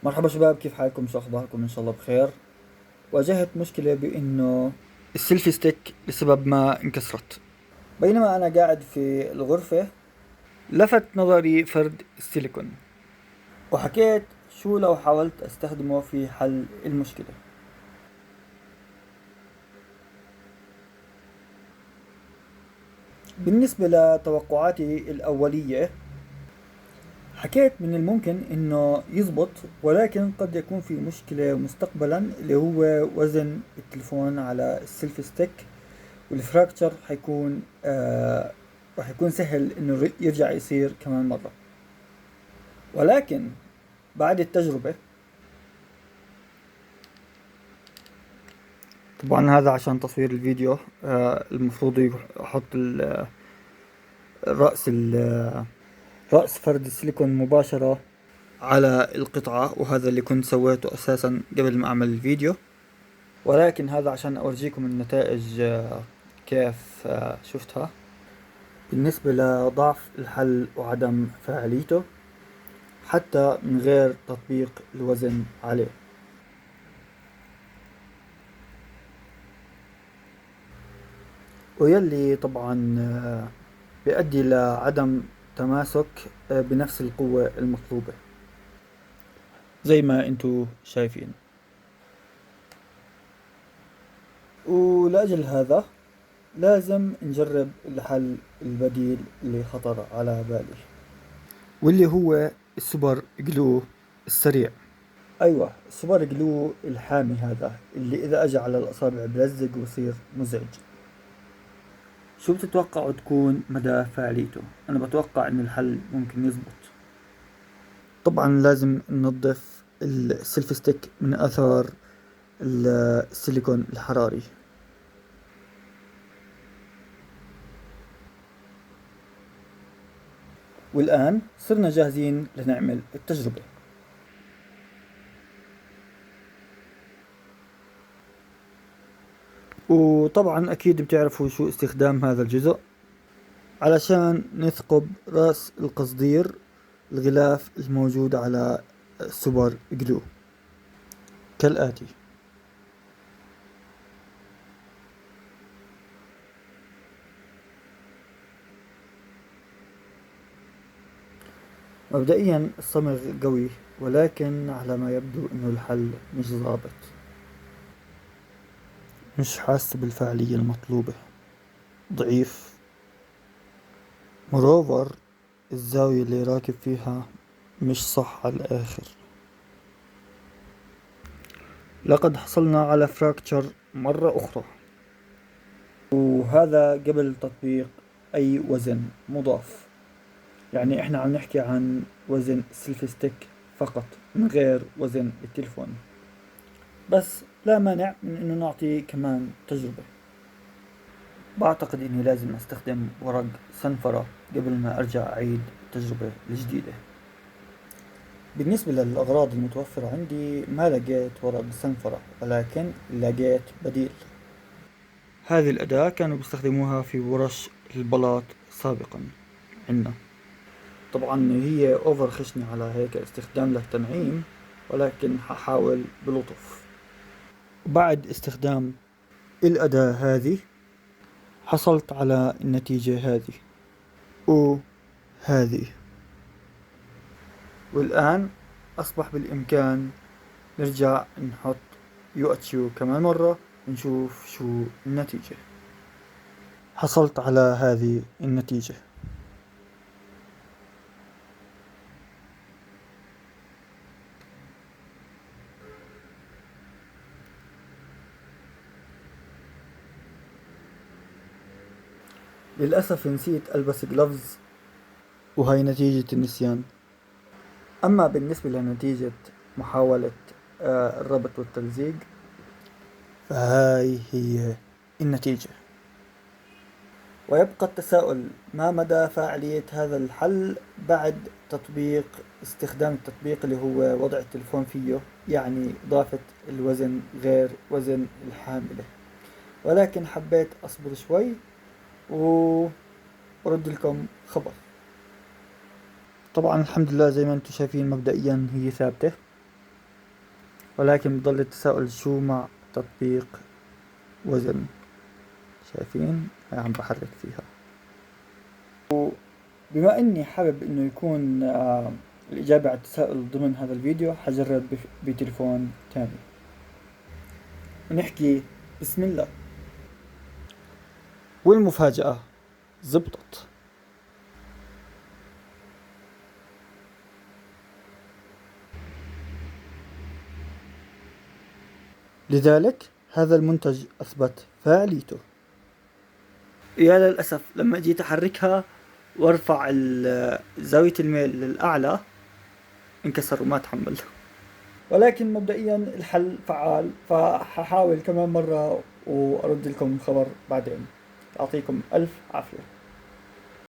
مرحبا شباب، كيف حالكم؟ شو اخباركم؟ ان شاء الله بخير. واجهت مشكلة بانه السيلفي ستيك لسبب ما انكسرت. بينما انا قاعد في الغرفة لفت نظري فرد السيليكون، وحكيت شو لو حاولت استخدمه في حل المشكلة. بالنسبة لتوقعاتي الأولية، حكيت من الممكن انه يزبط، ولكن قد يكون في مشكلة مستقبلا اللي هو وزن التلفون على السيلفي ستيك، والفراكتشر حيكون راح يكون سهل انه يرجع يصير كمان مرة. ولكن بعد التجربة، طبعا هذا عشان تصوير الفيديو، المفروض يحط رأس رأس فرد السيليكون مباشرة على القطعة، وهذا اللي كنت سويته أساسا قبل ما أعمل الفيديو. ولكن هذا عشان أورجيكم النتائج كيف شفتها بالنسبة لضعف الحل وعدم فاعليته حتى من غير تطبيق الوزن عليه. ويلي طبعا بيؤدي لعدم تماسك بنفس القوة المطلوبة زي ما انتو شايفين. ولأجل هذا لازم نجرب الحل البديل اللي خطر على بالي، واللي هو السوبر جلو السريع. ايوه، السوبر جلو الحامي هذا اللي اذا اجى على الاصابع بلزق ويصير مزعج. شو بتتوقعوا تكون مدى فعاليته؟ انا بتوقع ان الحل ممكن يزبط. طبعا لازم ننظف السيلفي ستيك من اثار السيليكون الحراري. والآن صرنا جاهزين لنعمل التجربة. وطبعا أكيد بتعرفوا شو استخدام هذا الجزء. علشان نثقب رأس القصدير، الغلاف الموجود على السوبر جلو كالآتي. مبدئيا الصمغ قوي، ولكن على ما يبدو انه الحل مش ضابط، مش حاسس بالفعالية المطلوبة، ضعيف. مروفر الزاوية اللي راكب فيها مش صح على الآخر. لقد حصلنا على فراكتشر مرة أخرى، وهذا قبل تطبيق أي وزن مضاف. يعني إحنا عم نحكي عن وزن السيلفي ستيك فقط من غير وزن التلفون. بس لا مانع من إنه نعطي كمان تجربة. بعتقد إني لازم أستخدم ورق صنفرة قبل ما أرجع أعيد التجربة الجديدة. بالنسبة للأغراض المتوفرة عندي ما لقيت ورق صنفرة، ولكن لقيت بديل. هذه الأداة كانوا بيستخدموها في ورش البلاط سابقا عندنا. طبعا هي أوفر خشنة على هيك استخدام للتنعيم، ولكن ححاول بلطف. بعد استخدام الأداة هذه حصلت على النتيجة هذه وهذه. والآن أصبح بالإمكان نرجع نحط يو كمان مرة نشوف شو النتيجة. حصلت على هذه النتيجة. للأسف نسيت ألبس جلوفز، وهي نتيجة النسيان. أما بالنسبة لنتيجة محاولة الربط والتلزيق، فهاي هي النتيجة. ويبقى التساؤل: ما مدى فاعلية هذا الحل بعد استخدام التطبيق اللي هو وضع التلفون فيه، يعني إضافة الوزن غير وزن الحاملة. ولكن حبيت أصبر شوي وأرد لكم خبر. طبعا الحمد لله زي ما انتم شايفين مبدئيا هي ثابتة. ولكن بضل التساؤل شو مع تطبيق وزن. شايفين هاي عم بحرك فيها. بما اني حابب انه يكون الاجابة على التساؤل ضمن هذا الفيديو، حجرب بتلفون تاني ونحكي بسم الله. والمفاجأة زبطت. لذلك هذا المنتج أثبت فاعليته. يا للأسف لما جيت أحركها وارفع زاوية الميل للأعلى انكسر وما تحمل. ولكن مبدئيا الحل فعال، فححاول كمان مرة وأرد لكم خبر بعدين. يعطيكم ألف عافية.